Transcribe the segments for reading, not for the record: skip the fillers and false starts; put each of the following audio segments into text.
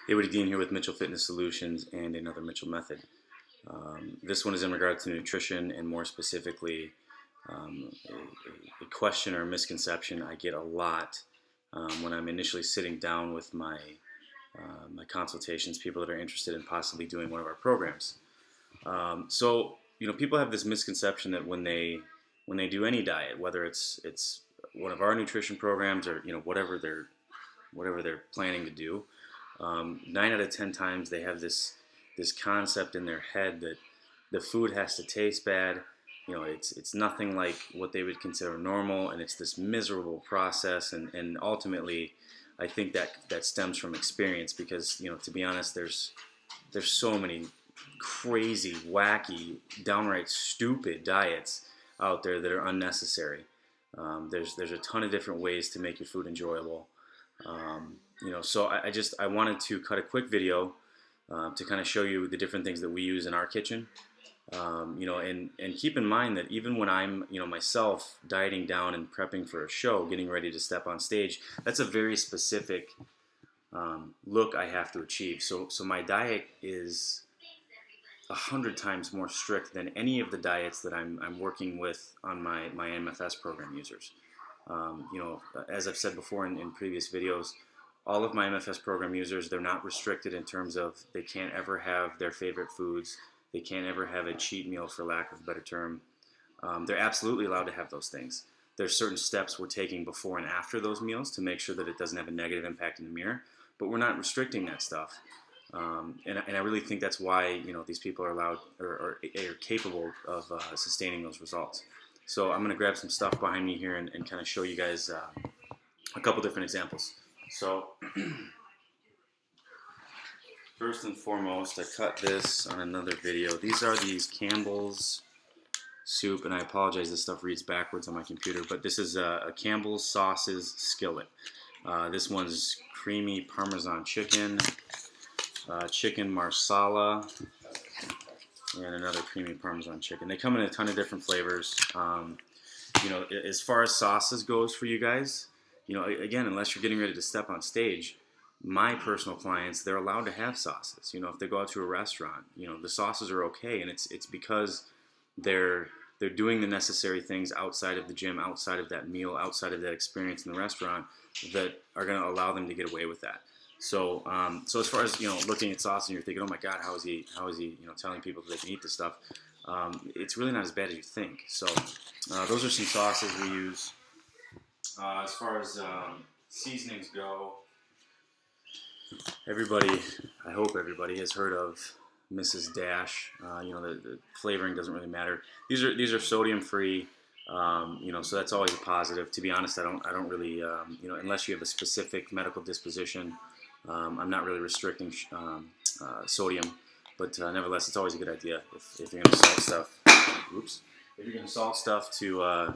Hey, Woody Dean here with Mitchell Fitness Solutions and another Mitchell Method. This one is in regard to nutrition and more specifically a question or a misconception I get a lot when I'm initially sitting down with my consultations, people that are interested in possibly doing one of our programs. People have this misconception that when they do any diet, whether it's one of our nutrition programs or whatever they're planning to do, 9 out of 10 times they have this concept in their head that the food has to taste bad. It's nothing like what they would consider normal, and it's this miserable process. And ultimately, I think that stems from experience because to be honest, there's so many crazy, wacky, downright stupid diets out there that are unnecessary. There's a ton of different ways to make your food enjoyable. So I wanted to cut a quick video to kind of show you the different things that we use in our kitchen. And keep in mind that even when I'm, myself dieting down and prepping for a show, getting ready to step on stage, that's a very specific look I have to achieve. So my diet is 100 times more strict than any of the diets that I'm working with on my MFS program users. As I've said before in previous videos, all of my MFS program users, they're not restricted in terms of they can't ever have their favorite foods. They can't ever have a cheat meal, for lack of a better term. They're absolutely allowed to have those things. There's certain steps we're taking before and after those meals to make sure that it doesn't have a negative impact in the mirror, but we're not restricting that stuff. And I really think that's why these people are allowed or are capable of sustaining those results. So I'm going to grab some stuff behind me here and kind of show you guys a couple different examples. So first and foremost, I cut this on another video. These are Campbell's soup, and I apologize, this stuff reads backwards on my computer, but this is a Campbell's sauces skillet. This one's creamy Parmesan chicken, chicken marsala, and another creamy Parmesan chicken. They come in a ton of different flavors. As far as sauces goes for you guys, again, unless you're getting ready to step on stage, my personal clients, they're allowed to have sauces. If they go out to a restaurant, the sauces are okay, and it's because they're doing the necessary things outside of the gym, outside of that meal, outside of that experience in the restaurant that are going to allow them to get away with that. So as far as looking at sauce and you're thinking, oh my God, how is he telling people that they can eat this stuff? It's really not as bad as you think. So those are some sauces we use. As far as seasonings go, I hope everybody has heard of Mrs. Dash. The flavoring doesn't really matter. These are sodium free. So that's always a positive. To be honest, I don't really, unless you have a specific medical disposition, I'm not really restricting sodium. But nevertheless, it's always a good idea if you're going to salt stuff. If you're going to salt stuff to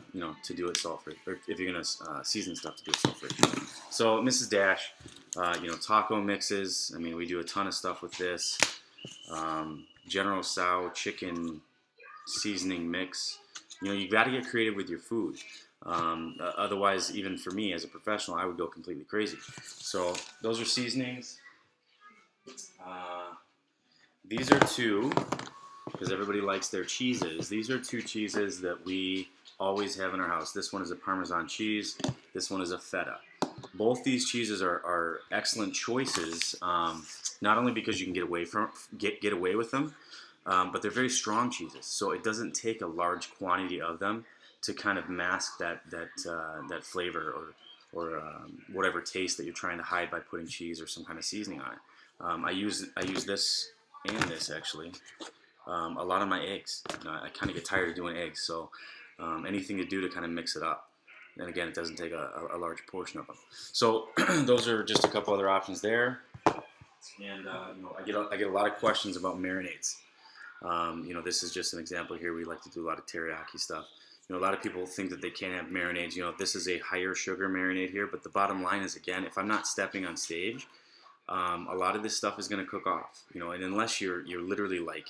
do it salt free, or if you're going to season stuff to do it salt free. So Mrs. Dash, taco mixes. I mean, we do a ton of stuff with this. General Tso chicken seasoning mix. You've got to get creative with your food. Otherwise, even for me as a professional, I would go completely crazy. So those are seasonings. These are two, because everybody likes their cheeses. These are two cheeses that we always have in our house. This one is a Parmesan cheese. This one is a feta. Both these cheeses are excellent choices, not only because you can get away with them, but they're very strong cheeses. So it doesn't take a large quantity of them to kind of mask that flavor or whatever taste that you're trying to hide by putting cheese or some kind of seasoning on it. I use this and this actually a lot on my eggs. I kind of get tired of doing eggs, so anything to do to kind of mix it up. And again, it doesn't take a large portion of them. So those are just a couple other options there. And I get a lot of questions about marinades. This is just an example here. We like to do a lot of teriyaki stuff. A lot of people think that they can't have marinades. This is a higher sugar marinade here, but the bottom line is, again, if I'm not stepping on stage, a lot of this stuff is going to cook off. And unless you're literally like,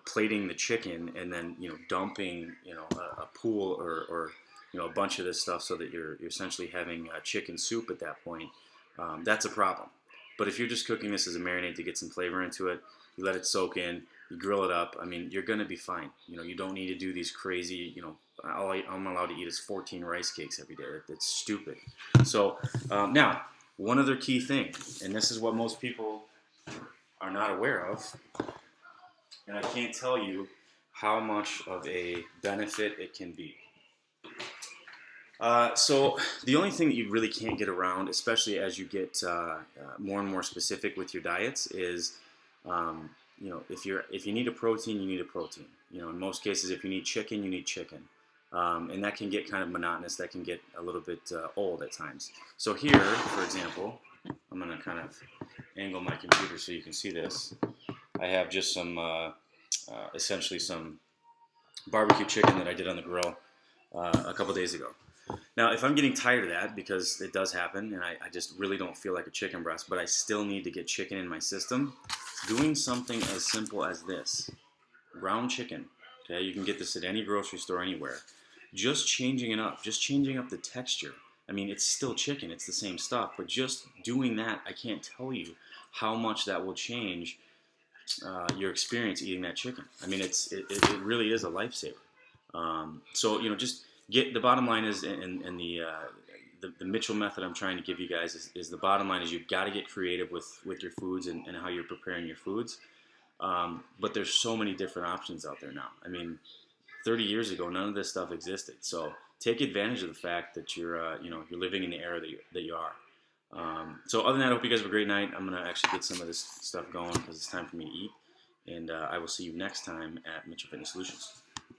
plating the chicken and then dumping a pool or a bunch of this stuff so that you're essentially having chicken soup at that point, that's a problem. But if you're just cooking this as a marinade to get some flavor into it, you let it soak in, you grill it up. I mean, you're gonna be fine. You don't need to do these crazy. I'm allowed to eat is 14 rice cakes every day. That's stupid. So now, one other key thing, and this is what most people are not aware of, and I can't tell you how much of a benefit it can be. So the only thing that you really can't get around, especially as you get more and more specific with your diets, is if you need a protein, you need a protein. In most cases, if you need chicken, you need chicken, and that can get kind of monotonous. That can get a little bit old at times. So here, for example, I'm going to kind of angle my computer so you can see this. I have just some, essentially some barbecue chicken that I did on the grill a couple days ago. Now, if I'm getting tired of that, because it does happen, and I just really don't feel like a chicken breast, but I still need to get chicken in my system, doing something as simple as this, ground chicken, okay, you can get this at any grocery store anywhere, just changing it up, just changing up the texture. I mean, it's still chicken, it's the same stuff, but just doing that, I can't tell you how much that will change your experience eating that chicken. I mean, it really is a lifesaver. So just get the bottom line is, and the Mitchell method I'm trying to give you guys is the bottom line is you've got to get creative with your foods and how you're preparing your foods. But there's so many different options out there now. I mean, 30 years ago, none of this stuff existed. So take advantage of the fact that you're living in the era that you are. So other than that, I hope you guys have a great night. I'm going to actually get some of this stuff going because it's time for me to eat. And I will see you next time at Mitchell Fitness Solutions.